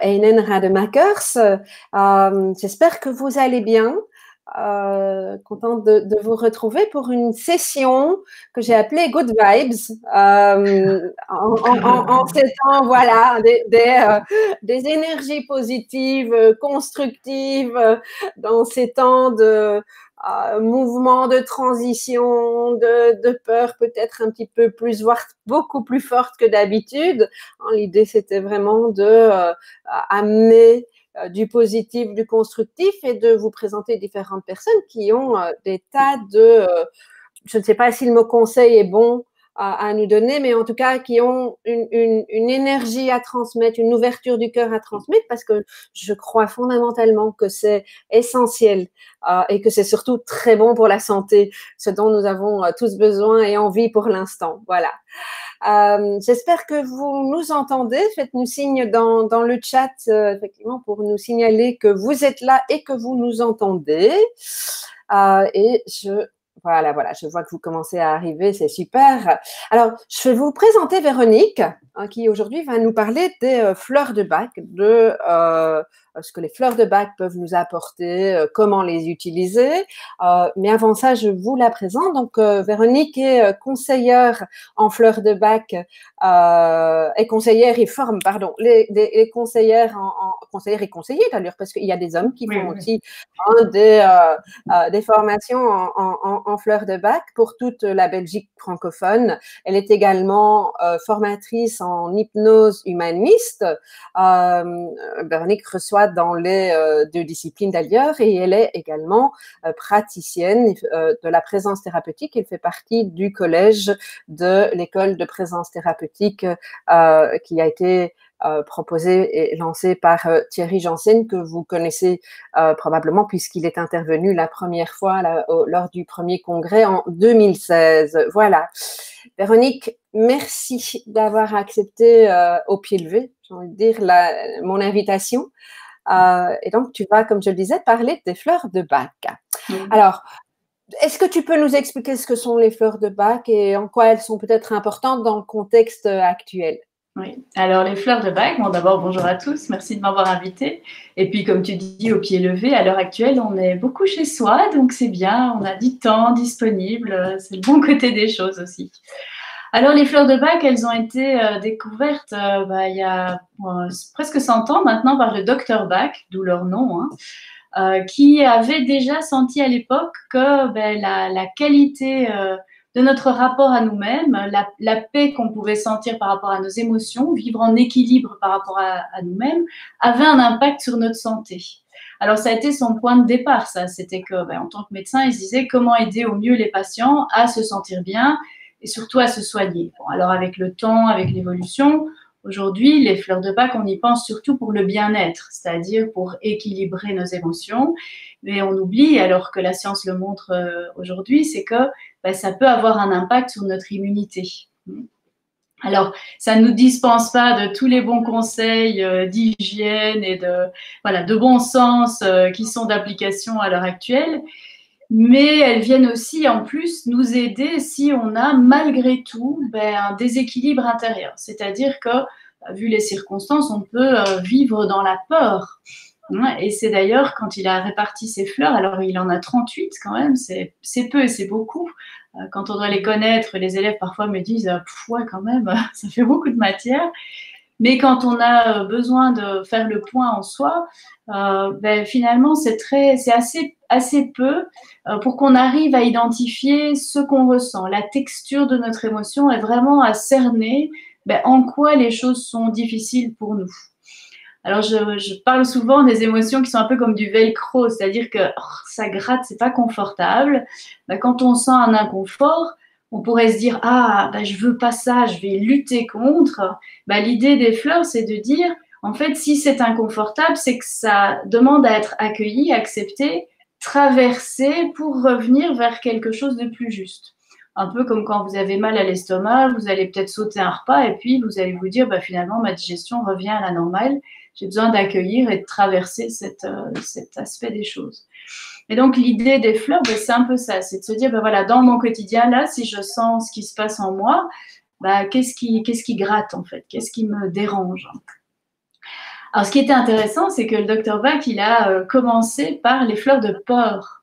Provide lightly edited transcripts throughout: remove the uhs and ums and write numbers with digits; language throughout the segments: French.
Einen Rademakers. J'espère que vous allez bien. Contente de vous retrouver pour une session que j'ai appelée Good Vibes. En ces temps, voilà, des énergies positives, constructives, dans ces temps de mouvement de transition, de peur peut-être un petit peu plus, voire beaucoup plus forte que d'habitude. L'idée, c'était vraiment de amener du positif, du constructif et de vous présenter différentes personnes qui ont des tas de, je ne sais pas si le mot conseil est bon à nous donner, mais en tout cas qui ont une énergie à transmettre, une ouverture du cœur à transmettre, parce que je crois fondamentalement que c'est essentiel et que c'est surtout très bon pour la santé, ce dont nous avons tous besoin et envie pour l'instant. Voilà. J'espère que vous nous entendez. Faites-nous signe dans le chat, effectivement, pour nous signaler que vous êtes là et que vous nous entendez. Et voilà, je vois que vous commencez à arriver, c'est super. Alors, je vais vous présenter Véronique, qui aujourd'hui va nous parler des fleurs de Bach, de ce que les fleurs de Bach peuvent nous apporter, comment les utiliser. Mais avant ça, je vous la présente. Donc, Véronique est conseillère en fleurs de Bach, et conseillère et forme, pardon, les conseillères conseillères et conseillers d'ailleurs, parce qu'il y a des hommes qui font aussi des formations en fleurs de Bach pour toute la Belgique francophone. Elle est également formatrice en hypnose humaniste. Véronique reçoit dans les deux disciplines d'ailleurs, et elle est également praticienne de la présence thérapeutique. Elle fait partie du collège de l'école de présence thérapeutique qui a été proposé et lancé par Thierry Janssen, que vous connaissez probablement puisqu'il est intervenu la première fois lors du premier congrès en 2016. Voilà. Véronique, merci d'avoir accepté au pied levé, j'ai envie de dire, mon invitation. Et donc, tu vas, comme je le disais, parler des fleurs de Bach. Alors, est-ce que tu peux nous expliquer ce que sont les fleurs de Bach et en quoi elles sont peut-être importantes dans le contexte actuel? Oui, alors les fleurs de Bach, bon d'abord bonjour à tous, merci de m'avoir invitée. Et puis comme tu dis, au pied levé, à l'heure actuelle, on est beaucoup chez soi, donc c'est bien, on a du temps disponible, c'est le bon côté des choses aussi. Alors les fleurs de Bach, elles ont été découvertes il y a presque 100 ans maintenant par le docteur Bach, d'où leur nom, qui avait déjà senti à l'époque que la qualité de notre rapport à nous-mêmes, la paix qu'on pouvait sentir par rapport à nos émotions, vivre en équilibre par rapport à nous-mêmes, avait un impact sur notre santé. Alors, ça a été son point de départ, ça. C'était que, en tant que médecin, il se disait comment aider au mieux les patients à se sentir bien et surtout à se soigner. Bon, alors, avec le temps, avec l'évolution, aujourd'hui, les fleurs de Bach, on y pense surtout pour le bien-être, c'est-à-dire pour équilibrer nos émotions. Mais on oublie, alors que la science le montre aujourd'hui, c'est que ça peut avoir un impact sur notre immunité. Alors, ça ne nous dispense pas de tous les bons conseils d'hygiène et de bon sens qui sont d'application à l'heure actuelle, mais elles viennent aussi en plus nous aider si on a malgré tout un déséquilibre intérieur. C'est-à-dire que, vu les circonstances, on peut vivre dans la peur. Et c'est d'ailleurs quand il a réparti ses fleurs, alors il en a 38 quand même, c'est peu et c'est beaucoup. Quand on doit les connaître, les élèves parfois me disent ouais, quand même, ça fait beaucoup de matière. Mais quand on a besoin de faire le point en soi, finalement, c'est assez peu pour qu'on arrive à identifier ce qu'on ressent, la texture de notre émotion et vraiment à cerner en quoi les choses sont difficiles pour nous. Alors, je parle souvent des émotions qui sont un peu comme du velcro, c'est-à-dire que ça gratte, c'est pas confortable. Quand on sent un inconfort, on pourrait se dire je veux pas ça, je vais lutter contre. L'idée des fleurs, c'est de dire en fait, si c'est inconfortable, c'est que ça demande à être accueilli, accepté, traversé pour revenir vers quelque chose de plus juste. Un peu comme quand vous avez mal à l'estomac, vous allez peut-être sauter un repas et puis vous allez vous dire finalement ma digestion revient à la normale. J'ai besoin d'accueillir et de traverser cet aspect des choses. Et donc, l'idée des fleurs, c'est un peu ça. C'est de se dire, dans mon quotidien, là, si je sens ce qui se passe en moi, qu'est-ce qui gratte, en fait? Qu'est-ce qui me dérange? Alors, ce qui était intéressant, c'est que le docteur Bach, il a commencé par les fleurs de porc.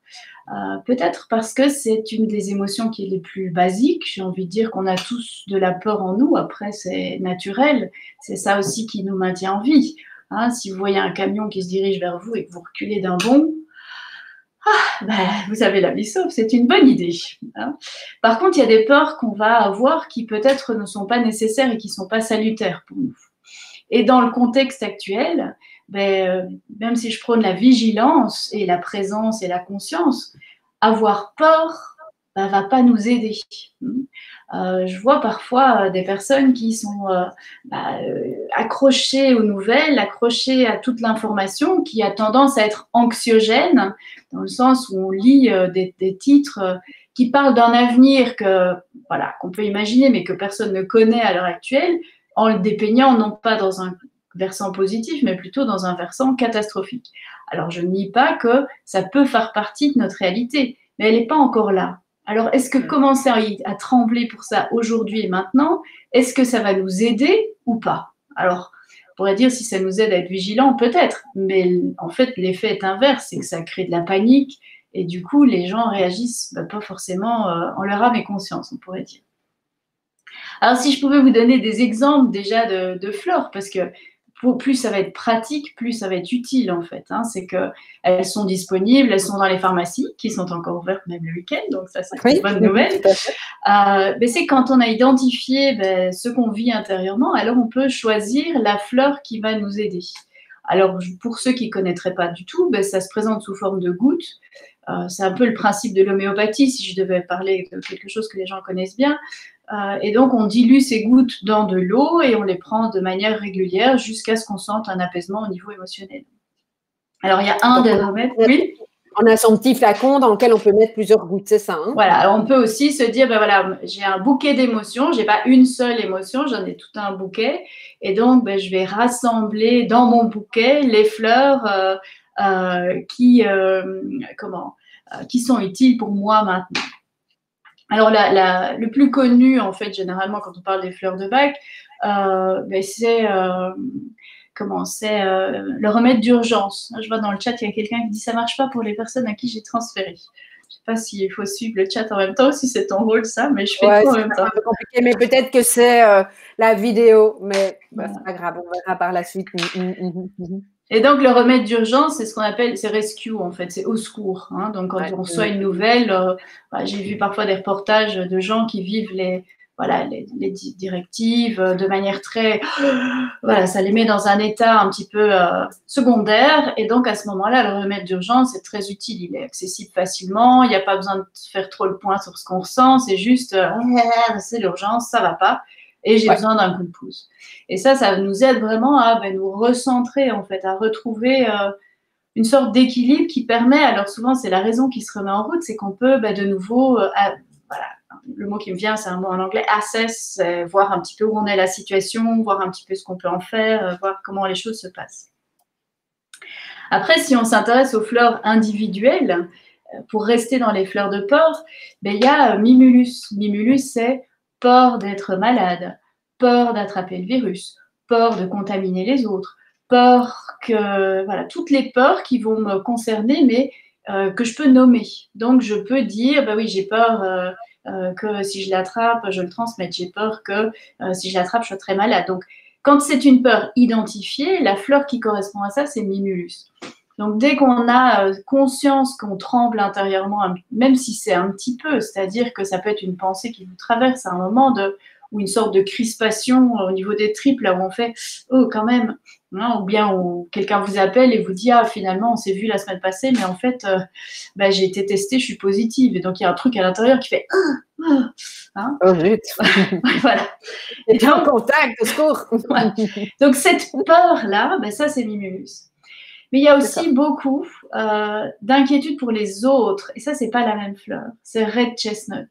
Peut-être parce que c'est une des émotions qui est les plus basiques. J'ai envie de dire qu'on a tous de la peur en nous. Après, c'est naturel. C'est ça aussi qui nous maintient en vie. Hein, si vous voyez un camion qui se dirige vers vous et que vous reculez d'un bond, ben, vous avez la vie sauve. C'est une bonne idée. Hein. Par contre, il y a des peurs qu'on va avoir qui peut-être ne sont pas nécessaires et qui ne sont pas salutaires pour nous. Et dans le contexte actuel, même si je prône la vigilance et la présence et la conscience, avoir peur ne va pas nous aider. Je vois parfois des personnes qui sont accrochées aux nouvelles, accrochées à toute l'information, qui a tendance à être anxiogène, dans le sens où on lit des titres qui parlent d'un avenir qu'on peut imaginer, mais que personne ne connaît à l'heure actuelle, en le dépeignant non pas dans un versant positif, mais plutôt dans un versant catastrophique. Alors, je ne nie pas que ça peut faire partie de notre réalité, mais elle n'est pas encore là. Alors, est-ce que commencer à trembler pour ça aujourd'hui et maintenant, est-ce que ça va nous aider ou pas? Alors, on pourrait dire si ça nous aide à être vigilants, peut-être, mais en fait, l'effet est inverse, c'est que ça crée de la panique, et du coup, les gens réagissent pas forcément en leur âme et conscience, on pourrait dire. Alors, si je pouvais vous donner des exemples déjà de fleurs, parce que plus ça va être pratique, plus ça va être utile en fait. Hein. C'est qu'elles sont disponibles, elles sont dans les pharmacies, qui sont encore ouvertes même le week-end, donc ça c'est une bonne nouvelle. Mais c'est quand on a identifié ce qu'on vit intérieurement, alors on peut choisir la fleur qui va nous aider. Alors pour ceux qui ne connaîtraient pas du tout, ça se présente sous forme de gouttes. C'est un peu le principe de l'homéopathie, si je devais parler de quelque chose que les gens connaissent bien. Et donc, on dilue ces gouttes dans de l'eau et on les prend de manière régulière jusqu'à ce qu'on sente un apaisement au niveau émotionnel. Alors, il y a un des remèdes. Oui. On a son petit flacon dans lequel on peut mettre plusieurs gouttes, c'est ça, hein? Voilà, alors on peut aussi se dire, voilà, j'ai un bouquet d'émotions, je n'ai pas une seule émotion, j'en ai tout un bouquet. Et donc, je vais rassembler dans mon bouquet les fleurs qui sont utiles pour moi maintenant. Alors, le plus connu, en fait, généralement, quand on parle des fleurs de Bach, c'est le remède d'urgence. Je vois dans le chat, il y a quelqu'un qui dit « ça ne marche pas pour les personnes à qui j'ai transféré ». Je ne sais pas s'il faut suivre le chat en même temps, si c'est ton rôle, ça, mais je fais tout en même temps. C'est un peu compliqué, mais peut-être que c'est la vidéo, mais c'est pas grave, on verra par la suite. Et donc, le remède d'urgence, c'est ce qu'on appelle, c'est rescue en fait, c'est au secours. Hein. Donc, quand on reçoit une nouvelle, j'ai vu parfois des reportages de gens qui vivent les directives de manière très… Voilà, ça les met dans un état un petit peu secondaire. Et donc, à ce moment-là, le remède d'urgence est très utile. Il est accessible facilement. Il n'y a pas besoin de faire trop le point sur ce qu'on ressent. C'est juste, c'est l'urgence, ça ne va pas. Et j'ai besoin d'un coup de pouce. Et ça nous aide vraiment à nous recentrer, en fait, à retrouver une sorte d'équilibre qui permet, alors souvent c'est la raison qui se remet en route, c'est qu'on peut de nouveau, le mot qui me vient, c'est un mot en anglais, assess, voir un petit peu où on est la situation, voir un petit peu ce qu'on peut en faire, voir comment les choses se passent. Après, si on s'intéresse aux fleurs individuelles, pour rester dans les fleurs de porc, il y a Mimulus. Mimulus, c'est peur d'être malade, peur d'attraper le virus, peur de contaminer les autres, peur que… Voilà, toutes les peurs qui vont me concerner, mais que je peux nommer. Donc, je peux dire, oui, j'ai peur que si je l'attrape, je le transmette. J'ai peur que si je l'attrape, je sois très malade. Donc, quand c'est une peur identifiée, la fleur qui correspond à ça, c'est Mimulus. Donc, dès qu'on a conscience qu'on tremble intérieurement, même si c'est un petit peu, c'est-à-dire que ça peut être une pensée qui vous traverse à un moment ou une sorte de crispation au niveau des tripes, là où on fait « oh, quand même hein », ou bien quelqu'un vous appelle et vous dit « ah, finalement, on s'est vu la semaine passée, mais en fait, j'ai été testée, je suis positive ». Et donc, il y a un truc à l'intérieur qui fait « hein ». Oh, zut. Voilà. Et donc, en contact, au secours. Voilà. Donc, cette peur-là, ça, c'est Mimulus. Mais il y a aussi beaucoup d'inquiétude pour les autres. Et ça, c'est pas la même fleur. C'est Red Chestnut.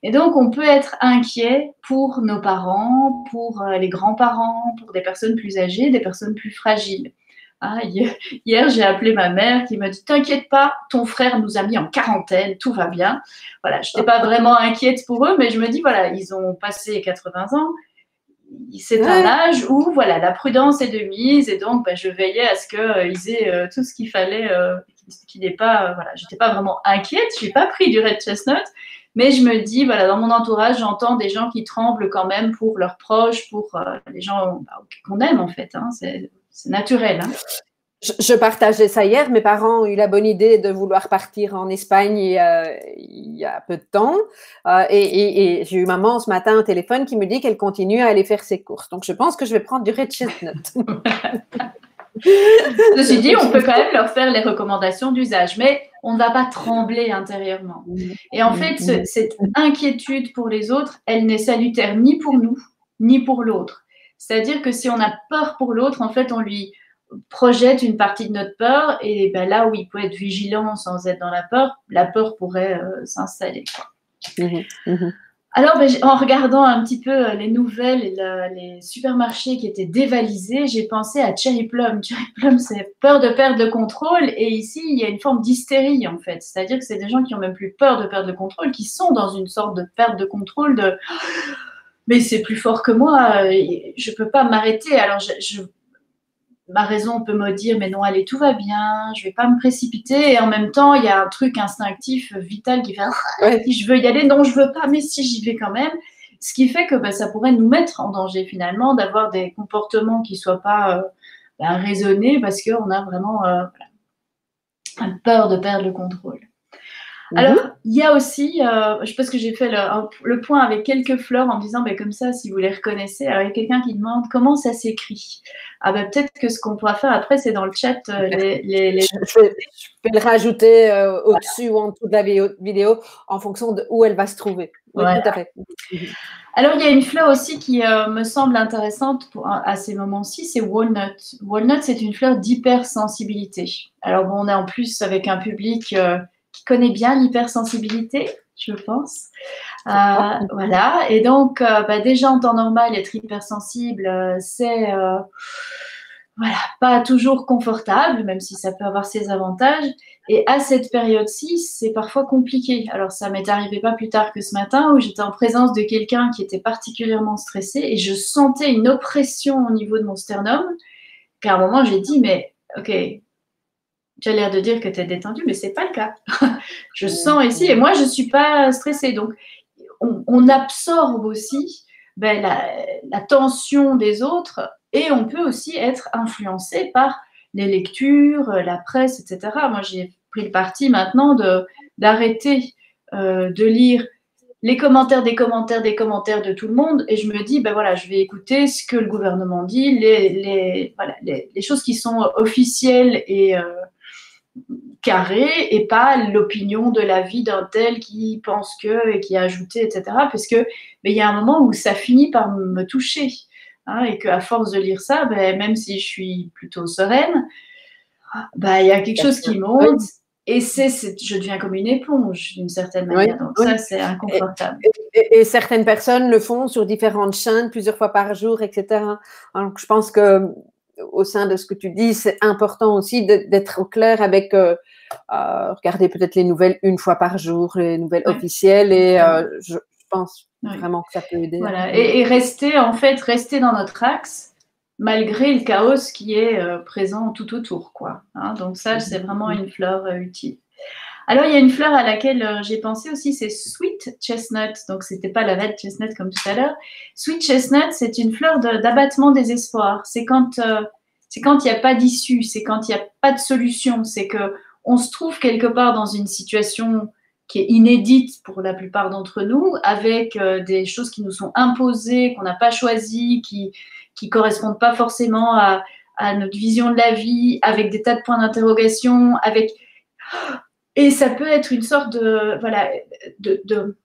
Et donc, on peut être inquiet pour nos parents, pour les grands-parents, pour des personnes plus âgées, des personnes plus fragiles. Ah, hier, j'ai appelé ma mère qui m'a dit « T'inquiète pas, ton frère nous a mis en quarantaine, tout va bien. » Voilà, je n'étais pas vraiment inquiète pour eux, mais je me dis, voilà, ils ont passé 80 ans. c'est un âge où voilà, la prudence est de mise et donc je veillais à ce qu'ils aient tout ce qu'il fallait, qu'il n'ait pas, voilà, j'étais pas vraiment inquiète, je n'ai pas pris du red chestnut, mais je me dis, voilà, dans mon entourage, j'entends des gens qui tremblent quand même pour leurs proches, pour les gens qu'on aime en fait, hein, c'est naturel. Hein. Je partageais ça hier. Mes parents ont eu la bonne idée de vouloir partir en Espagne il y a peu de temps. Et j'ai eu maman ce matin au téléphone qui me dit qu'elle continue à aller faire ses courses. Donc, je pense que je vais prendre du red chestnut. Ceci dit, on peut quand même leur faire les recommandations d'usage, mais on ne va pas trembler intérieurement. Et en fait, cette inquiétude pour les autres, elle n'est salutaire ni pour nous, ni pour l'autre. C'est-à-dire que si on a peur pour l'autre, en fait, on lui projette une partie de notre peur et là où il peut être vigilant sans être dans la peur pourrait s'installer. Alors, en regardant un petit peu les nouvelles et les supermarchés qui étaient dévalisés, j'ai pensé à Cherry Plum. Cherry Plum, c'est peur de perdre le contrôle. Et ici, il y a une forme d'hystérie, en fait. C'est-à-dire que c'est des gens qui ont même plus peur de perdre le contrôle, qui sont dans une sorte de perte de contrôle de « mais c'est plus fort que moi, je ne peux pas m'arrêter. » Alors, ma raison peut me dire « mais non, allez, tout va bien, je ne vais pas me précipiter. » Et en même temps, il y a un truc instinctif, vital qui fait « si je veux y aller, non, je ne veux pas, mais si j'y vais quand même. » Ce qui fait que ça pourrait nous mettre en danger finalement d'avoir des comportements qui ne soient pas raisonnés parce qu'on a vraiment peur de perdre le contrôle. Alors, il y a aussi, je pense que j'ai fait le point avec quelques fleurs en me disant, comme ça, si vous les reconnaissez. Alors, il y a quelqu'un qui demande comment ça s'écrit. Ah peut-être que ce qu'on pourra faire après, c'est dans le chat. Je peux le rajouter au-dessus ou en dessous de la vidéo en fonction de où elle va se trouver. Oui, voilà. Tout à fait. Alors, il y a une fleur aussi qui me semble intéressante à ces moments-ci, c'est Walnut. Walnut, c'est une fleur d'hypersensibilité. Alors, bon, on est en plus avec un public qui connaît bien l'hypersensibilité, je pense. Voilà. Et donc, déjà en temps normal, être hypersensible, c'est voilà, pas toujours confortable, même si ça peut avoir ses avantages. Et à cette période-ci, c'est parfois compliqué. Alors, ça m'est arrivé pas plus tard que ce matin où j'étais en présence de quelqu'un qui était particulièrement stressé et je sentais une oppression au niveau de mon sternum. Qu'à un moment, j'ai dit, mais ok, tu as l'air de dire que tu es détendu, mais c'est pas le cas. Je sens ici et moi, je suis pas stressée. Donc, on absorbe aussi la tension des autres et on peut aussi être influencé par les lectures, la presse, etc. Moi, j'ai pris le parti maintenant d'arrêter de lire les commentaires des commentaires de tout le monde et je me dis, voilà, je vais écouter ce que le gouvernement dit, les choses qui sont officielles et carré et pas l'opinion de la vie d'un tel qui pense que et qui a ajouté, etc. Parce que il y a un moment où ça finit par me toucher et qu'à force de lire ça, même si je suis plutôt sereine, il y a quelque chose qui monte et je deviens comme une éponge d'une certaine manière. Donc ça, c'est inconfortable. Et certaines personnes le font sur différentes chaînes, plusieurs fois par jour, etc. Donc je pense que au sein de ce que tu dis, c'est important aussi d'être au clair avec regarder peut-être les nouvelles une fois par jour, les nouvelles officielles et je pense vraiment que ça peut aider. Voilà. Et rester dans notre axe malgré le chaos qui est présent tout autour, quoi. Donc ça, c'est vraiment une fleur utile. Alors, il y a une fleur à laquelle j'ai pensé aussi, c'est Sweet Chestnut. Donc, ce n'était pas la Red Chestnut comme tout à l'heure. Sweet Chestnut, c'est une fleur d'abattement des espoirs. C'est quand il n'y a pas d'issue, c'est quand il n'y a pas de solution, c'est qu'on se trouve quelque part dans une situation qui est inédite pour la plupart d'entre nous, avec des choses qui nous sont imposées, qu'on n'a pas choisies, qui ne correspondent pas forcément à notre vision de la vie, avec des tas de points d'interrogation, Et ça peut être une sorte de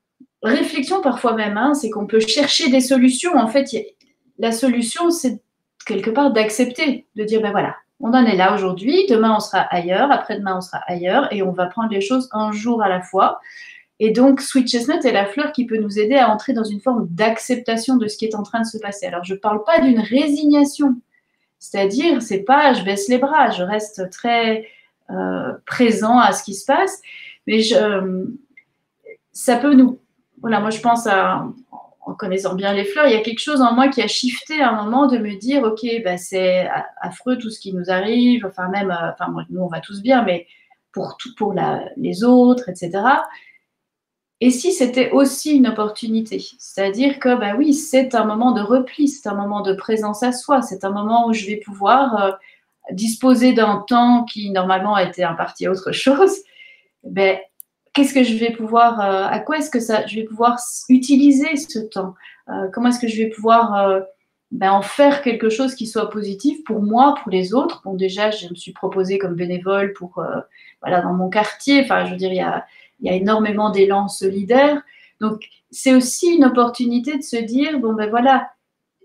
réflexion parfois même, c'est qu'on peut chercher des solutions. En fait, la solution, c'est quelque part d'accepter, de dire, voilà, on en est là aujourd'hui, demain on sera ailleurs, après-demain on sera ailleurs, et on va prendre les choses un jour à la fois. Et donc, Sweet Chestnut est la fleur qui peut nous aider à entrer dans une forme d'acceptation de ce qui est en train de se passer. Alors, je ne parle pas d'une résignation, c'est-à-dire, c'est pas je baisse les bras, je reste très présent à ce qui se passe, mais ça peut nous... Voilà, moi je pense en connaissant bien les fleurs, il y a quelque chose en moi qui a shifté à un moment de me dire, ok, bah, c'est affreux tout ce qui nous arrive, enfin même, enfin nous on va tous bien, mais pour les autres, etc. Et si c'était aussi une opportunité, c'est-à-dire que bah oui, c'est un moment de repli, c'est un moment de présence à soi, c'est un moment où je vais pouvoir disposer d'un temps qui normalement a été imparti à autre chose. Ben, qu'est-ce que je vais pouvoir, à quoi est-ce que je vais pouvoir utiliser ce temps? Comment est-ce que je vais pouvoir en faire quelque chose qui soit positif pour moi, pour les autres? Bon, déjà, je me suis proposée comme bénévole pour, voilà, dans mon quartier. Enfin, je veux dire, il y a énormément d'élan solidaire. Donc, c'est aussi une opportunité de se dire, bon, ben voilà,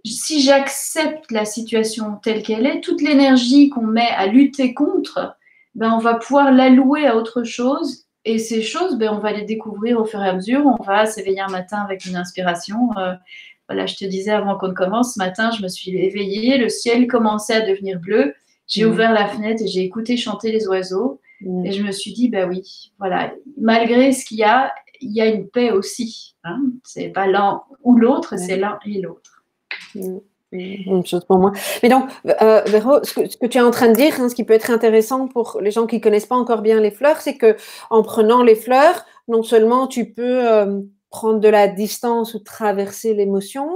si j'accepte la situation telle qu'elle est, toute l'énergie qu'on met à lutter contre, ben, on va pouvoir l'allouer à autre chose. Et ces choses, ben, on va les découvrir au fur et à mesure. On va s'éveiller un matin avec une inspiration. Voilà, je te disais avant qu'on ne commence, ce matin, je me suis éveillée, le ciel commençait à devenir bleu. J'ai ouvert la fenêtre et j'ai écouté chanter les oiseaux. Et je me suis dit, ben oui, voilà, malgré ce qu'il y a une paix aussi. Hein. C'est pas l'un ou l'autre, c'est l'un et l'autre. Une chose pour moi. Mais donc, Véro, ce que tu es en train de dire, hein, ce qui peut être intéressant pour les gens qui ne connaissent pas encore bien les fleurs, c'est que en prenant les fleurs, non seulement tu peux prendre de la distance ou traverser l'émotion,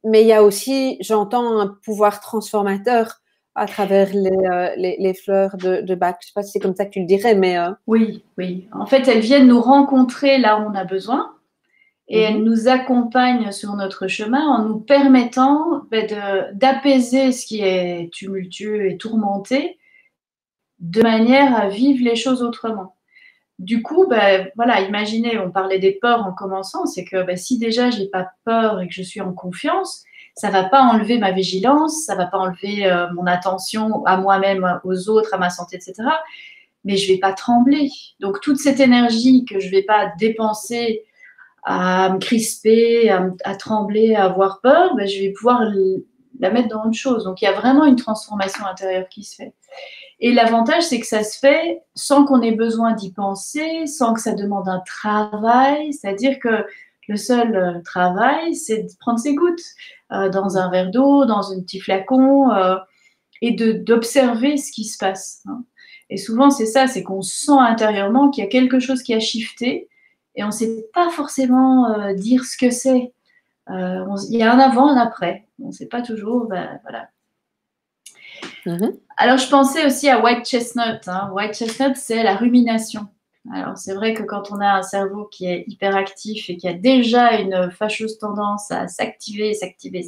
mais il y a aussi, j'entends, un pouvoir transformateur à travers les fleurs de Bach. Je ne sais pas si c'est comme ça que tu le dirais, mais… Oui, oui. En fait, elles viennent nous rencontrer là où on a besoin. Et elle nous accompagne sur notre chemin en nous permettant d'apaiser ce qui est tumultueux et tourmenté de manière à vivre les choses autrement. Du coup, voilà, imaginez, on parlait des peurs en commençant, c'est que si déjà j'ai pas peur et que je suis en confiance, ça va pas enlever ma vigilance, ça va pas enlever mon attention à moi-même, aux autres, à ma santé, etc. Mais je vais pas trembler. Donc toute cette énergie que je vais pas dépenser à me crisper, à trembler, à avoir peur, je vais pouvoir la mettre dans autre chose. Donc, il y a vraiment une transformation intérieure qui se fait. Et l'avantage, c'est que ça se fait sans qu'on ait besoin d'y penser, sans que ça demande un travail. C'est-à-dire que le seul travail, c'est de prendre ses gouttes dans un verre d'eau, dans un petit flacon, et d'observer ce qui se passe. Hein. Et souvent, c'est ça, c'est qu'on sent intérieurement qu'il y a quelque chose qui a shifté, et on ne sait pas forcément dire ce que c'est. Il y a un avant, un après. On ne sait pas toujours. Voilà. Alors, je pensais aussi à White Chestnut. Hein. White Chestnut, c'est la rumination. Alors, c'est vrai que quand on a un cerveau qui est hyperactif et qui a déjà une fâcheuse tendance à s'activer, c'est qu'il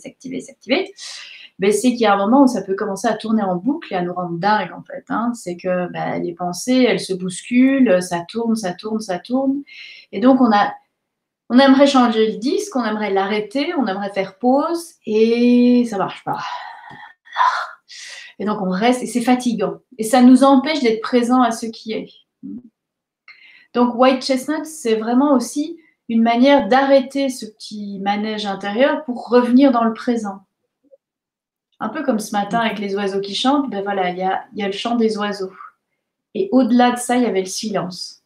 y a un moment où ça peut commencer à tourner en boucle et à nous rendre dingue, en fait. Hein. C'est que les pensées, elles se bousculent, ça tourne. Et donc, on aimerait changer le disque, on aimerait l'arrêter, on aimerait faire pause et ça ne marche pas. Et donc, on reste et c'est fatigant. Et ça nous empêche d'être présent à ce qui est. Donc, White Chestnut, c'est vraiment aussi une manière d'arrêter ce petit manège intérieur pour revenir dans le présent. Un peu comme ce matin avec les oiseaux qui chantent, voilà, il y a le chant des oiseaux. Et au-delà de ça, il y avait le silence.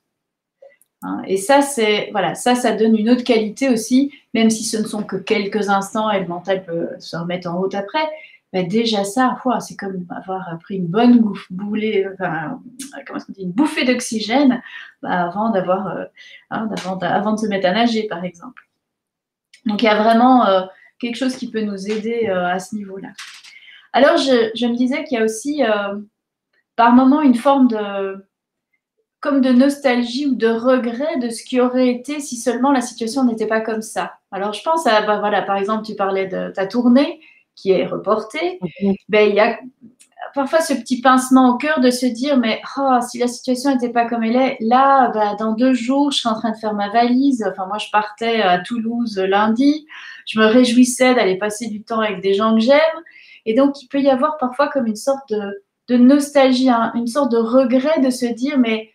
Hein, et ça, ça donne une autre qualité aussi, même si ce ne sont que quelques instants et le mental peut se remettre en route après. Déjà ça, c'est comme avoir pris une bonne une bouffée d'oxygène avant de se mettre à nager, par exemple. Donc, il y a vraiment quelque chose qui peut nous aider à ce niveau-là. Alors, je me disais qu'il y a aussi, par moment, une forme comme de nostalgie ou de regret de ce qui aurait été si seulement la situation n'était pas comme ça. Alors, je pense à, par exemple, tu parlais de ta tournée qui est reportée. Il y a parfois ce petit pincement au cœur de se dire, mais si la situation n'était pas comme elle est, là, dans 2 jours, je serai en train de faire ma valise. Enfin, moi, je partais à Toulouse lundi. Je me réjouissais d'aller passer du temps avec des gens que j'aime. Et donc, il peut y avoir parfois comme une sorte de nostalgie, hein, une sorte de regret de se dire, mais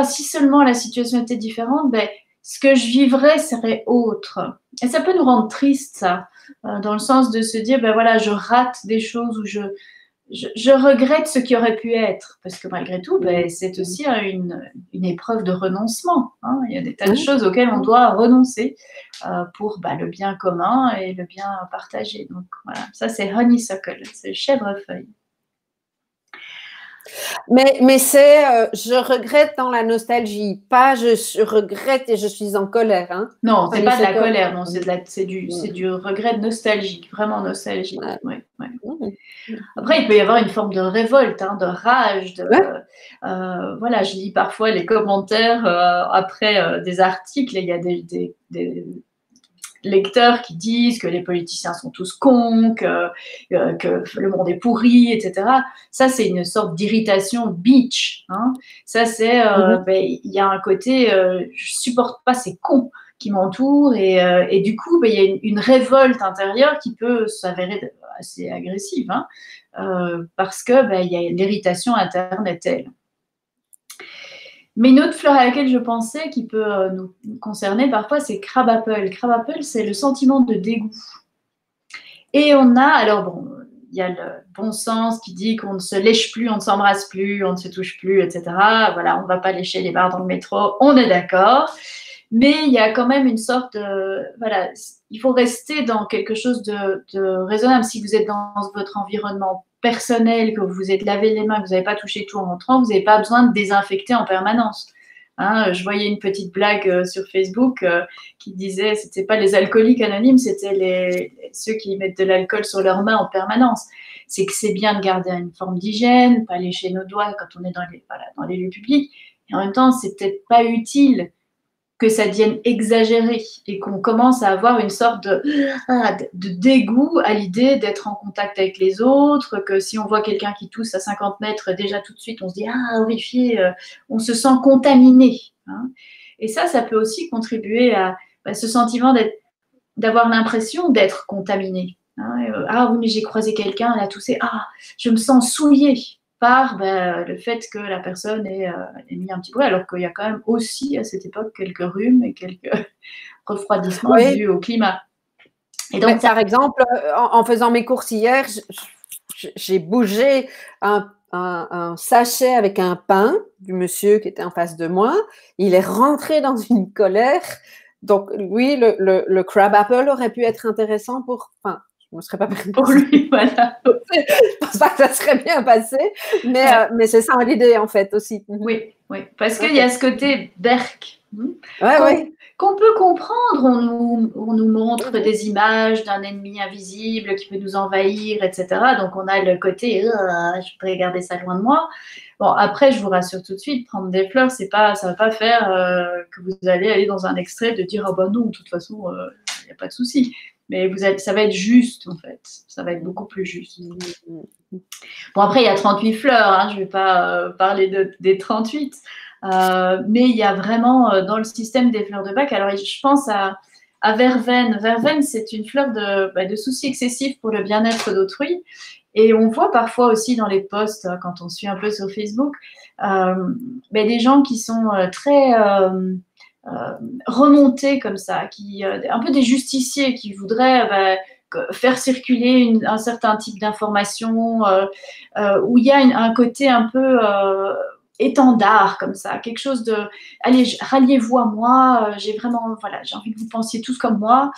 si seulement la situation était différente, ce que je vivrais serait autre. Et ça peut nous rendre tristes, ça, dans le sens de se dire, voilà, je rate des choses ou je regrette ce qui aurait pu être, parce que malgré tout, ben, c'est aussi une épreuve de renoncement. Hein. Il y a des tas de choses auxquelles on doit renoncer pour le bien commun et le bien partagé. Donc voilà, ça c'est honeysuckle, c'est chèvrefeuille. Mais c'est, je regrette dans la nostalgie, pas je regrette et je suis en colère. Hein. Non, c'est pas de la colère, non, c'est du regret nostalgique, vraiment nostalgique. Ouais. Après, il peut y avoir une forme de révolte, hein, de rage. Voilà, je lis parfois les commentaires après des articles et il y a des lecteurs qui disent que les politiciens sont tous cons, que le monde est pourri, etc. Ça, c'est une sorte d'irritation bitch. Hein. Ça, c'est, il y a un côté, je supporte pas ces cons qui m'entourent et du coup, il y a une révolte intérieure qui peut s'avérer assez agressive, hein, parce que il y a l'irritation interne est telle. Mais une autre fleur à laquelle je pensais qui peut nous concerner parfois, c'est crabapple. Crabapple, c'est le sentiment de dégoût. Et on a, alors bon, il y a le bon sens qui dit qu'on ne se lèche plus, on ne s'embrasse plus, on ne se touche plus, etc. Voilà, on ne va pas lécher les barres dans le métro, on est d'accord. Mais il y a quand même une sorte de, voilà, il faut rester dans quelque chose de raisonnable. Si vous êtes dans votre environnement personnel, que vous vous êtes lavé les mains, que vous n'avez pas touché tout en rentrant, vous n'avez pas besoin de désinfecter en permanence. Hein, je voyais une petite blague sur Facebook qui disait c'était pas les alcooliques anonymes, c'était ceux qui mettent de l'alcool sur leurs mains en permanence. C'est que c'est bien de garder une forme d'hygiène, pas lécher nos doigts quand on est dans les lieux publics. Et en même temps, c'est peut-être pas utile que ça devienne exagéré et qu'on commence à avoir une sorte de dégoût à l'idée d'être en contact avec les autres, que si on voit quelqu'un qui tousse à 50 mètres, déjà tout de suite on se dit « Ah, horrifié », on se sent contaminé. Hein. Et ça peut aussi contribuer à ce sentiment d'avoir l'impression d'être contaminé. Hein. Ah oui, mais j'ai croisé quelqu'un, elle a toussé, ah, je me sens souillée par le fait que la personne ait mis un petit bruit, alors qu'il y a quand même aussi à cette époque quelques rhumes et quelques refroidissements dus au climat. Et donc, par exemple, en faisant mes courses hier, j'ai bougé un sachet avec un pain du monsieur qui était en face de moi. Il est rentré dans une colère. Donc, oui, le crab apple aurait pu être intéressant pour... Enfin, je ne me serais pas permis. Pour lui, voilà. Je pense pas que ça serait bien passé, mais c'est ça l'idée, en fait, aussi. Oui, parce qu'il y a ce côté berk. Qu'on peut comprendre, on nous montre des images d'un ennemi invisible qui peut nous envahir, etc. Donc on a le côté je voudrais garder ça loin de moi. Bon, après, je vous rassure tout de suite, prendre des fleurs, ça ne va pas faire que vous allez aller dans un extrait de dire bah non, de toute façon, il n'y a pas de souci. Mais ça va être juste, en fait. Ça va être beaucoup plus juste. Bon, après, il y a 38 fleurs, hein, je ne vais pas parler des 38. Mais il y a vraiment dans le système des fleurs de Bach, alors je pense à verveine. Verveine, c'est une fleur de souci excessif pour le bien-être d'autrui. Et on voit parfois aussi dans les posts, quand on suit un peu sur Facebook, des gens qui sont très remontés comme ça, un peu des justiciers qui voudraient faire circuler un certain type d'information où il y a un côté un peu étendard comme ça, quelque chose de allez, ralliez-vous à moi, j'ai envie que vous pensiez tous comme moi,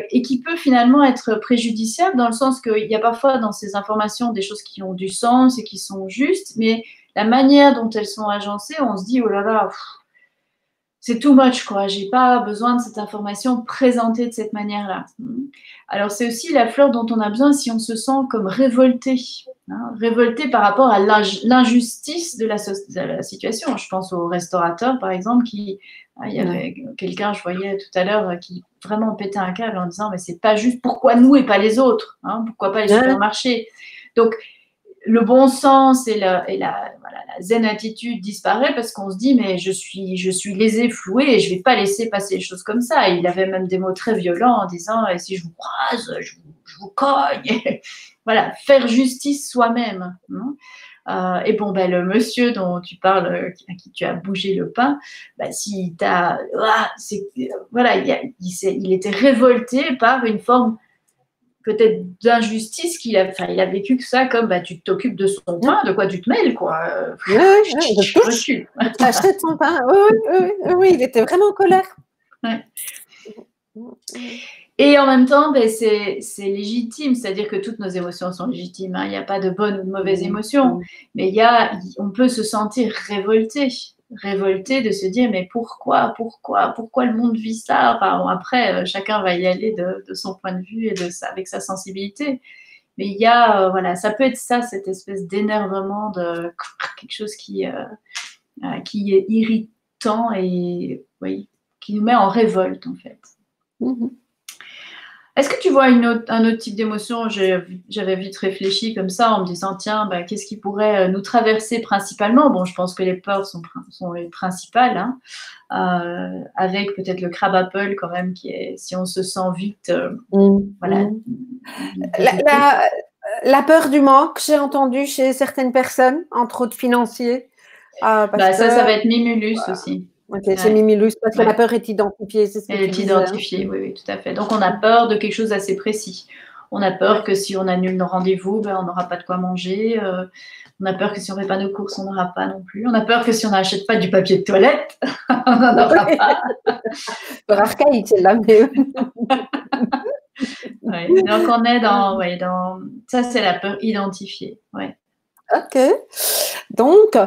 et qui peut finalement être préjudiciable dans le sens qu'il y a parfois dans ces informations des choses qui ont du sens et qui sont justes, mais la manière dont elles sont agencées, on se dit oh là là, c'est too much, quoi. J'ai pas besoin de cette information présentée de cette manière-là. Alors, c'est aussi la fleur dont on a besoin si on se sent comme révolté. Hein, révolté par rapport à l'injustice de la situation. Je pense aux restaurateurs, par exemple, il y avait quelqu'un, je voyais tout à l'heure, qui vraiment pétait un câble en disant mais c'est pas juste, pourquoi nous et pas les autres, hein, pourquoi pas les supermarchés. Donc, le bon sens et la zen attitude disparaît parce qu'on se dit mais je suis lésé, floué et je vais pas laisser passer les choses comme ça. Et il avait même des mots très violents en disant si je vous croise, je vous cogne. Voilà, faire justice soi-même. Et bon, le monsieur dont tu parles, à qui tu as bougé le pain, si il était révolté par une forme peut-être d'injustice qu'il a, enfin, il a vécu que ça comme bah, tu t'occupes de son pain, de quoi tu te mêles, quoi. Je recule. Tu achètes son pain. Oui, il était vraiment en colère. Ouais. Et en même temps, ben, c'est légitime, c'est-à-dire que toutes nos émotions sont légitimes. Hein. Il n'y a pas de bonnes ou de mauvaises émotions, mais on peut se sentir révolté de se dire mais pourquoi le monde vit ça. Enfin, bon, après, chacun va y aller de son point de vue et avec sa sensibilité. Mais il y a, voilà, ça peut être ça, cette espèce d'énervement de quelque chose qui est irritant et oui, qui nous met en révolte en fait. Est-ce que tu vois un autre type d'émotion? J'avais vite réfléchi comme ça en me disant, tiens, bah, qu'est-ce qui pourrait nous traverser principalement? Bon, je pense que les peurs sont les principales, hein, avec peut-être le crabe apple quand même, qui est, si on se sent vite, voilà. La peur du manque, j'ai entendu chez certaines personnes, entre autres financiers. Ça va être Mimulus aussi. Okay, c'est Mimulus, parce que la peur est identifiée, c'est ce que tu disais. Elle est identifiée, oui, tout à fait. Donc, on a peur de quelque chose d'assez précis. On a peur que si on annule nos rendez-vous, ben, on n'aura pas de quoi manger. On a peur que si on ne fait pas nos courses, on n'aura pas non plus. On a peur que si on n'achète pas du papier de toilette, on n'en aura pas. Peur archaïque, celle-là, mais... Donc, on est dans... Ça, c'est la peur identifiée, Ok. Donc,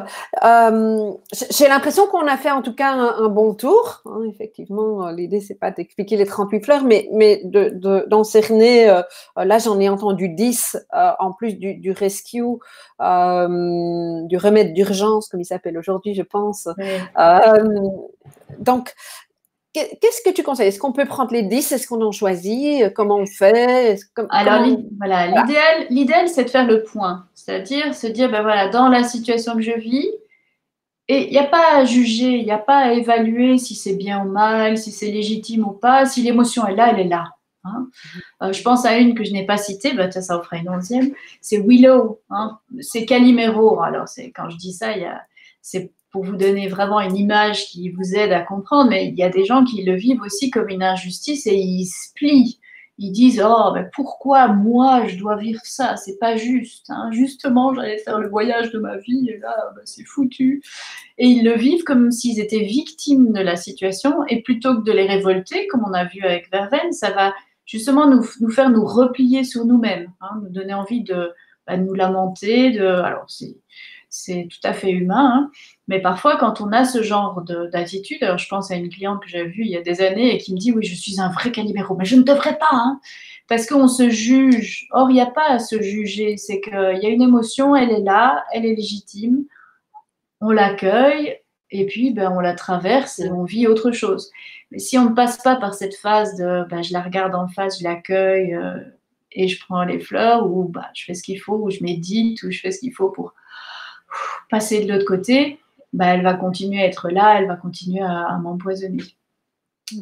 j'ai l'impression qu'on a fait en tout cas un bon tour. Hein, effectivement, l'idée, c'est pas d'expliquer les 38 fleurs, mais d'en cerner, là, j'en ai entendu 10, en plus du rescue, du remède d'urgence, comme il s'appelle aujourd'hui, je pense. Donc, qu'est-ce que tu conseilles? Est-ce qu'on peut prendre les 10? Est-ce qu'on en choisit? Comment on fait? L'idéal, c'est de faire le point. C'est-à-dire se dire, ben voilà, dans la situation que je vis, et il n'y a pas à juger, il n'y a pas à évaluer si c'est bien ou mal, si c'est légitime ou pas. Si l'émotion est là, elle est là. Hein. Je pense à une que je n'ai pas citée, ça en fera une 11e. C'est Willow. Hein. C'est Calimero. Alors, quand je dis ça, c'est pour vous donner vraiment une image qui vous aide à comprendre, mais il y a des gens qui le vivent aussi comme une injustice et ils se plient. Ils disent « Oh, ben pourquoi moi, je dois vivre ça? C'est pas juste. Hein. Justement, j'allais faire le voyage de ma vie et là, ben, c'est foutu. » Et ils le vivent comme s'ils étaient victimes de la situation et plutôt que de les révolter, comme on a vu avec Verveine, ça va justement nous faire nous replier sur nous-mêmes, hein, nous donner envie de nous lamenter. Alors, c'est tout à fait humain, hein, mais parfois, quand on a ce genre d'attitude, alors je pense à une cliente que j'avais vue il y a des années et qui me dit « Oui, je suis un vrai Calimero, mais je ne devrais pas, hein, parce qu'on se juge. » Or, il n'y a pas à se juger, c'est qu'il y a une émotion, elle est là, elle est légitime, on l'accueille et puis on la traverse et on vit autre chose. Mais si on ne passe pas par cette phase de je la regarde en face, je l'accueille et je prends les fleurs ou je fais ce qu'il faut, ou je médite, ou je fais ce qu'il faut pour passer de l'autre côté, elle va continuer à être là, elle va continuer à m'empoisonner.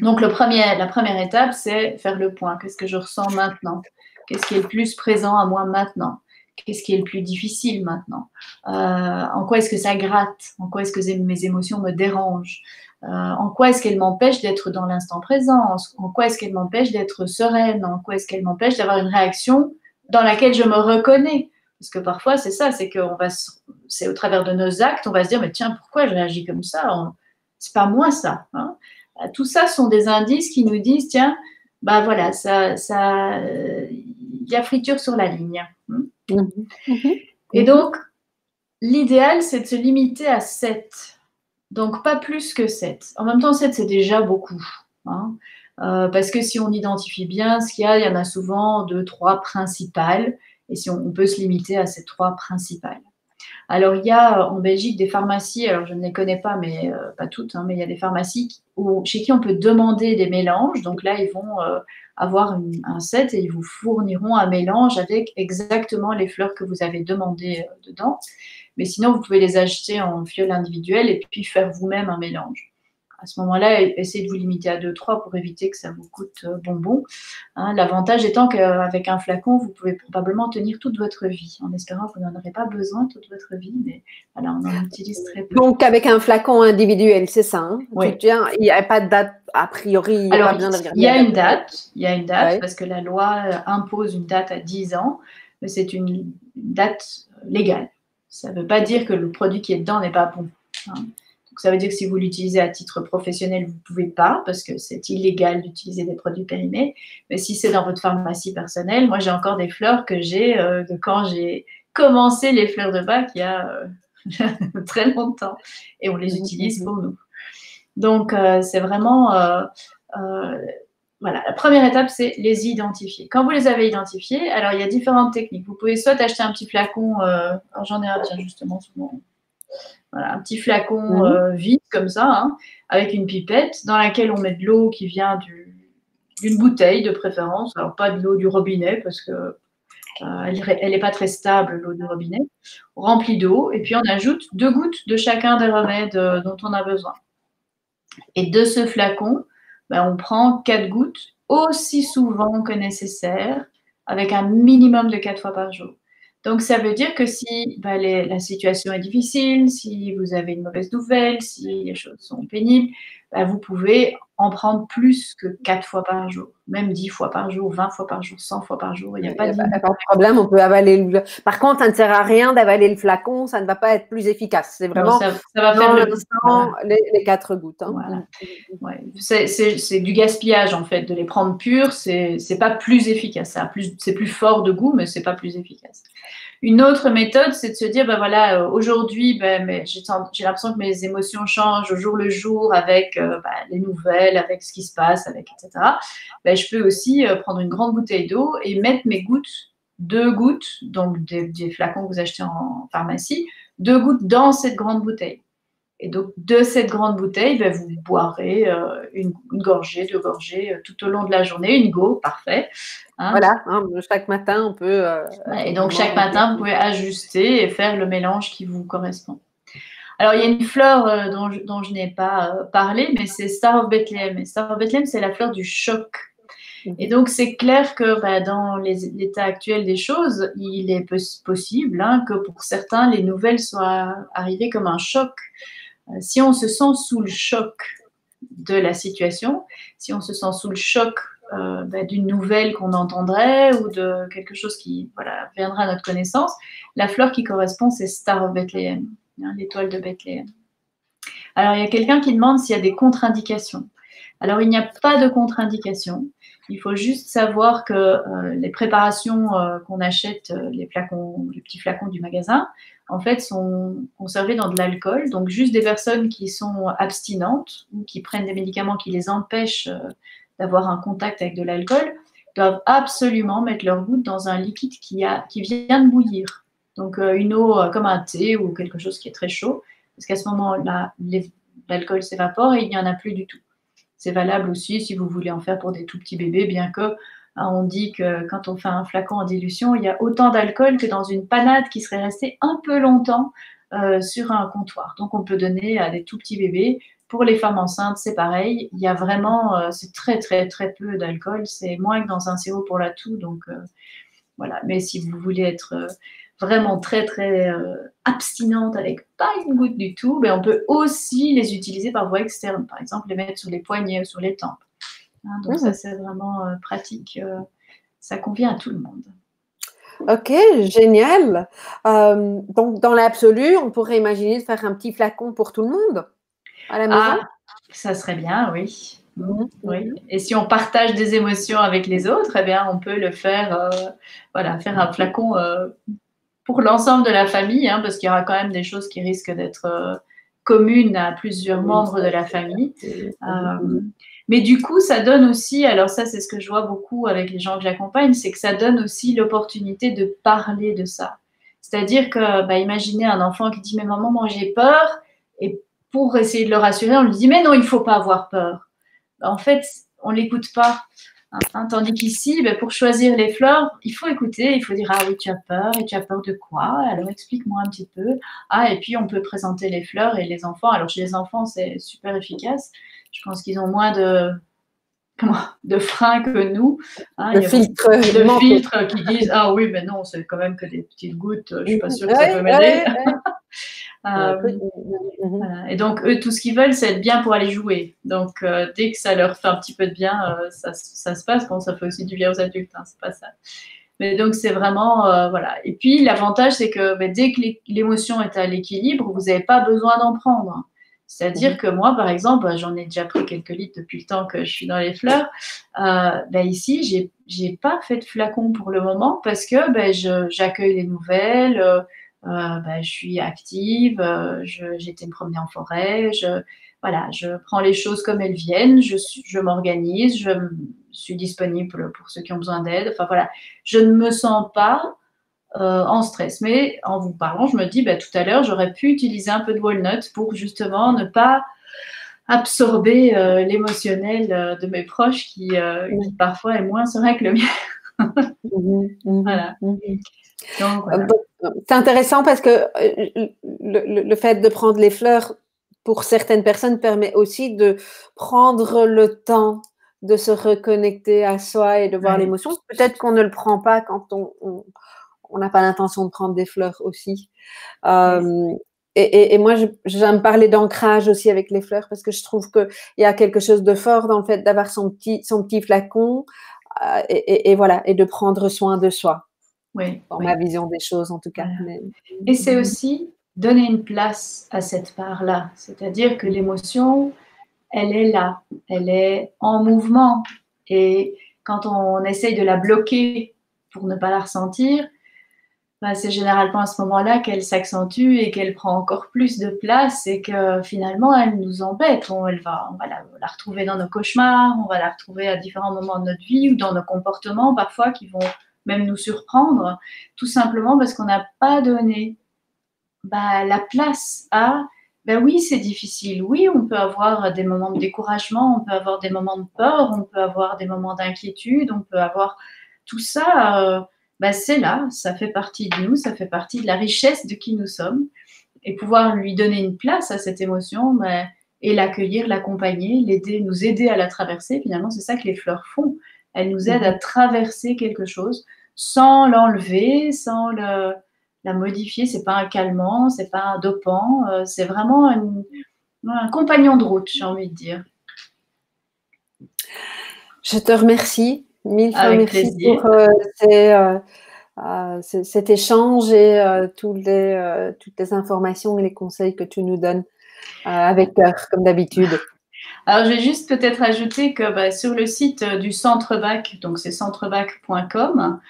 Donc la première étape, c'est faire le point. Qu'est-ce que je ressens maintenant? Qu'est-ce qui est le plus présent à moi maintenant? Qu'est-ce qui est le plus difficile maintenant? En quoi est-ce que ça gratte? En quoi est-ce que mes émotions me dérangent? En quoi est-ce qu'elles m'empêchent d'être dans l'instant présent? En quoi est-ce qu'elles m'empêchent d'être sereine? En quoi est-ce qu'elles m'empêchent d'avoir une réaction dans laquelle je me reconnais? Parce que parfois, c'est ça, c'est au travers de nos actes, on va se dire, mais tiens, pourquoi je réagis comme ça? C'est pas moi ça. Hein. Tout ça sont des indices qui nous disent, tiens, voilà, il y a friture sur la ligne. Et donc, l'idéal, c'est de se limiter à 7. Donc, pas plus que 7. En même temps, 7, c'est déjà beaucoup. Hein. Parce que si on identifie bien ce qu'il y en a souvent 2, 3 principales. Et si on peut se limiter à ces 3 principales. Alors, il y a en Belgique des pharmacies, alors je ne les connais pas, mais pas toutes, hein, mais il y a des pharmacies chez qui on peut demander des mélanges. Donc là, ils vont avoir un set et ils vous fourniront un mélange avec exactement les fleurs que vous avez demandées dedans. Mais sinon, vous pouvez les acheter en fiole individuelle et puis faire vous-même un mélange. à ce moment-là, essayez de vous limiter à 2-3 pour éviter que ça vous coûte bonbon. Hein, l'avantage étant qu'avec un flacon, vous pouvez probablement tenir toute votre vie, en espérant que vous n'en aurez pas besoin toute votre vie, mais voilà, on en utilise très peu. Donc, avec un flacon individuel, c'est ça, hein? Oui. Il n'y a pas de date, a priori, il n'y a pas besoin de regarder. Il y a une date, parce que la loi impose une date à 10 ans, mais c'est une date légale. Ça ne veut pas dire que le produit qui est dedans n'est pas bon. Hein. Donc, ça veut dire que si vous l'utilisez à titre professionnel, vous ne pouvez pas, parce que c'est illégal d'utiliser des produits périmés. Mais si c'est dans votre pharmacie personnelle, moi j'ai encore des fleurs que j'ai de quand j'ai commencé les fleurs de bac il y a très longtemps. Et on les utilise pour nous. Donc, c'est vraiment... voilà, la première étape, c'est les identifier. Quand vous les avez identifiés, alors il y a différentes techniques. Vous pouvez soit acheter un petit flacon, alors j'en ai un, tiens, justement, souvent. Voilà, un petit flacon vide comme ça, hein, avec une pipette dans laquelle on met de l'eau qui vient d'une bouteille de préférence. Alors pas de l'eau du robinet parce que elle n'est pas très stable, l'eau du robinet. On remplit d'eau et puis on ajoute 2 gouttes de chacun des remèdes dont on a besoin. Et de ce flacon, on prend 4 gouttes aussi souvent que nécessaire, avec un minimum de 4 fois par jour. Donc, ça veut dire que si la situation est difficile, si vous avez une mauvaise nouvelle, si les choses sont pénibles, vous pouvez en prendre plus que 4 fois par jour, même 10 fois par jour, 20 fois par jour, 100 fois par jour. Il n'y a pas de problème, on peut avaler Par contre, ça ne sert à rien d'avaler le flacon, ça ne va pas être plus efficace. C'est vraiment ça va faire les 4 gouttes. Hein. Voilà. Ouais. C'est du gaspillage, en fait, de les prendre purs, c'est pas plus efficace. C'est plus fort de goût, mais c'est pas plus efficace. Une autre méthode, c'est de se dire, voilà, aujourd'hui, j'ai l'impression que mes émotions changent au jour le jour avec les nouvelles, avec ce qui se passe, etc. Je peux aussi prendre une grande bouteille d'eau et mettre mes gouttes, 2 gouttes, donc des flacons que vous achetez en pharmacie, 2 gouttes dans cette grande bouteille. Et donc, de cette grande bouteille, vous boirez une gorgée, 2 gorgées tout au long de la journée, une go, parfait. Hein. Voilà, chaque matin, on peut… et donc, chaque matin, vous pouvez ajuster et faire le mélange qui vous correspond. Alors, il y a une fleur dont je n'ai pas parlé, mais c'est Star of Bethlehem. Et Star of Bethlehem, c'est la fleur du choc. Et donc, c'est clair que dans l'état actuel des choses, il est possible que pour certains, les nouvelles soient arrivées comme un choc. Si on se sent sous le choc de la situation, si on se sent sous le choc d'une nouvelle qu'on entendrait ou de quelque chose qui viendra à notre connaissance, la fleur qui correspond, c'est Star of Bethlehem, l'étoile de Bethléem. Alors, il y a quelqu'un qui demande s'il y a des contre-indications. Alors, il n'y a pas de contre-indications. Il faut juste savoir que les préparations qu'on achète, les petits flacons du magasin, en fait, sont conservés dans de l'alcool. Donc, juste des personnes qui sont abstinentes ou qui prennent des médicaments qui les empêchent d'avoir un contact avec de l'alcool doivent absolument mettre leur goutte dans un liquide qui vient de bouillir. Donc, une eau comme un thé ou quelque chose qui est très chaud, parce qu'à ce moment-là, l'alcool s'évapore et il n'y en a plus du tout. C'est valable aussi si vous voulez en faire pour des tout petits bébés, bien que on dit que quand on fait un flacon en dilution, il y a autant d'alcool que dans une panade qui serait restée un peu longtemps sur un comptoir. Donc, on peut donner à des tout petits bébés. Pour les femmes enceintes, c'est pareil. Il y a vraiment, c'est très, très, très peu d'alcool. C'est moins que dans un sirop pour la toux. Donc, voilà. Mais si vous voulez être vraiment très, très abstinente avec pas une goutte du tout, on peut aussi les utiliser par voie externe. Par exemple, les mettre sur les poignets ou sur les tempes. Donc, ça, c'est vraiment pratique. Ça convient à tout le monde. Ok, génial. Donc, dans l'absolu, on pourrait imaginer de faire un petit flacon pour tout le monde à la maison. Ça serait bien, oui. Oui. Et si on partage des émotions avec les autres, on peut le faire, faire un flacon pour l'ensemble de la famille, parce qu'il y aura quand même des choses qui risquent d'être communes à plusieurs membres de la famille. Mais du coup, ça donne aussi, alors ça c'est ce que je vois beaucoup avec les gens que j'accompagne, c'est que ça donne aussi l'opportunité de parler de ça. C'est-à-dire que, imaginez un enfant qui dit « mais maman, moi j'ai peur », et pour essayer de le rassurer, on lui dit « mais non, il ne faut pas avoir peur ». En fait, on ne l'écoute pas. Tandis qu'ici, ben, pour choisir les fleurs, il faut écouter, il faut dire ah oui, tu as peur, et tu as peur de quoi? Alors explique-moi un petit peu. Ah, et puis on peut présenter les fleurs et les enfants. Alors chez les enfants, c'est super efficace. Je pense qu'ils ont moins de freins que nous. Hein, Le il y a beaucoup filtre de mental. filtres qui disent ah oui, mais non, c'est quand même que des petites gouttes, je suis pas sûre que ça peut Ouais, m'aider. ouais, ouais. Écoute, Voilà. Et donc, eux, tout ce qu'ils veulent, c'est être bien pour aller jouer. Donc, dès que ça leur fait un petit peu de bien, ça se passe. Bon, ça fait aussi du bien aux adultes, hein, c'est pas ça. Mais donc, c'est vraiment, voilà. Et puis, l'avantage, c'est que dès que l'émotion est à l'équilibre, vous n'avez pas besoin d'en prendre. C'est-à-dire que moi, par exemple, j'en ai déjà pris quelques litres depuis le temps que je suis dans les fleurs. Ici, j'ai pas fait de flacon pour le moment parce que j'accueille les nouvelles. Je suis active, j'ai été me promener en forêt, voilà, je prends les choses comme elles viennent, je m'organise, je suis disponible pour ceux qui ont besoin d'aide. Enfin voilà, je ne me sens pas en stress. Mais en vous parlant, je me dis, tout à l'heure, j'aurais pu utiliser un peu de walnut pour justement ne pas absorber l'émotionnel de mes proches qui parfois est moins serein que le mien. Voilà. Donc, voilà. C'est intéressant parce que le fait de prendre les fleurs pour certaines personnes permet aussi de prendre le temps de se reconnecter à soi et de voir l'émotion. Peut-être qu'on ne le prend pas quand on n'a pas l'intention de prendre des fleurs aussi. Et moi, j'aime parler d'ancrage aussi avec les fleurs parce que je trouve qu'il y a quelque chose de fort dans le fait d'avoir son petit flacon et voilà, et de prendre soin de soi. Oui, dans ma vision des choses en tout cas. Voilà. Et c'est aussi donner une place à cette part-là, c'est-à-dire que l'émotion, elle est là, elle est en mouvement. Et quand on essaye de la bloquer pour ne pas la ressentir, c'est généralement à ce moment-là qu'elle s'accentue et qu'elle prend encore plus de place et que finalement elle nous embête. On va la retrouver dans nos cauchemars, on va la retrouver à différents moments de notre vie ou dans nos comportements parfois qui vont même nous surprendre, tout simplement parce qu'on n'a pas donné la place à oui, c'est difficile. Oui, on peut avoir des moments de découragement, on peut avoir des moments de peur, on peut avoir des moments d'inquiétude, on peut avoir tout ça. C'est là, ça fait partie de nous, ça fait partie de la richesse de qui nous sommes. Et pouvoir lui donner une place à cette émotion et l'accueillir, l'accompagner, l'aider, nous aider à la traverser. Finalement, c'est ça que les fleurs font. Elles nous aident à traverser quelque chose sans l'enlever, sans la modifier. C'est pas un calmant, c'est pas un dopant, c'est vraiment un compagnon de route, j'ai envie de dire. Je te remercie, mille fois Avec merci plaisir. pour cet échange et toutes les informations et les conseils que tu nous donnes avec cœur, comme d'habitude. Alors, je vais juste peut-être ajouter que sur le site du Centre BAC, donc c'est centrebac.com,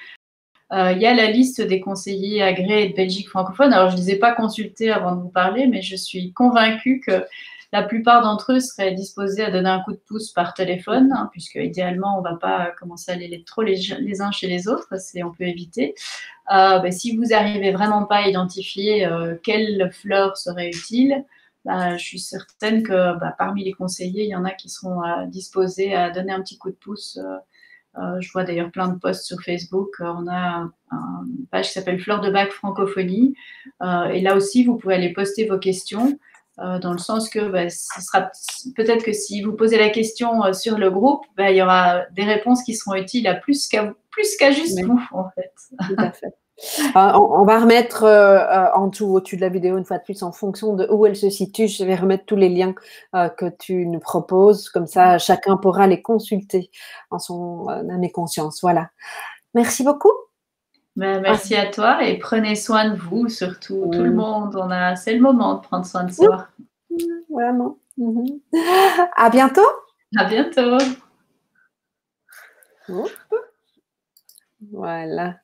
il y a la liste des conseillers agréés de Belgique francophone. Alors, je ne les ai pas consultés avant de vous parler, mais je suis convaincue que la plupart d'entre eux seraient disposés à donner un coup de pouce par téléphone, hein, puisque idéalement, on ne va pas commencer à aller trop les uns chez les autres, on peut éviter. Si vous n'arrivez vraiment pas à identifier quelle fleur serait utile, je suis certaine que parmi les conseillers, il y en a qui seront disposés à donner un petit coup de pouce. Je vois d'ailleurs plein de posts sur Facebook. On a une page qui s'appelle Fleurs de Bac Francophonie. Et là aussi, vous pouvez aller poster vos questions dans le sens que ce sera peut-être que si vous posez la question sur le groupe, il y aura des réponses qui seront utiles à plus qu'à juste vous, en fait. Tout à fait. On va remettre en dessous, au-dessus de la vidéo, une fois de plus, en fonction de où elle se situe, je vais remettre tous les liens que tu nous proposes. Comme ça, chacun pourra les consulter en son âme et conscience. Voilà. Merci beaucoup. Merci à toi et prenez soin de vous, surtout tout le monde. C'est le moment de prendre soin de soi. Vraiment. À bientôt. À bientôt. Voilà.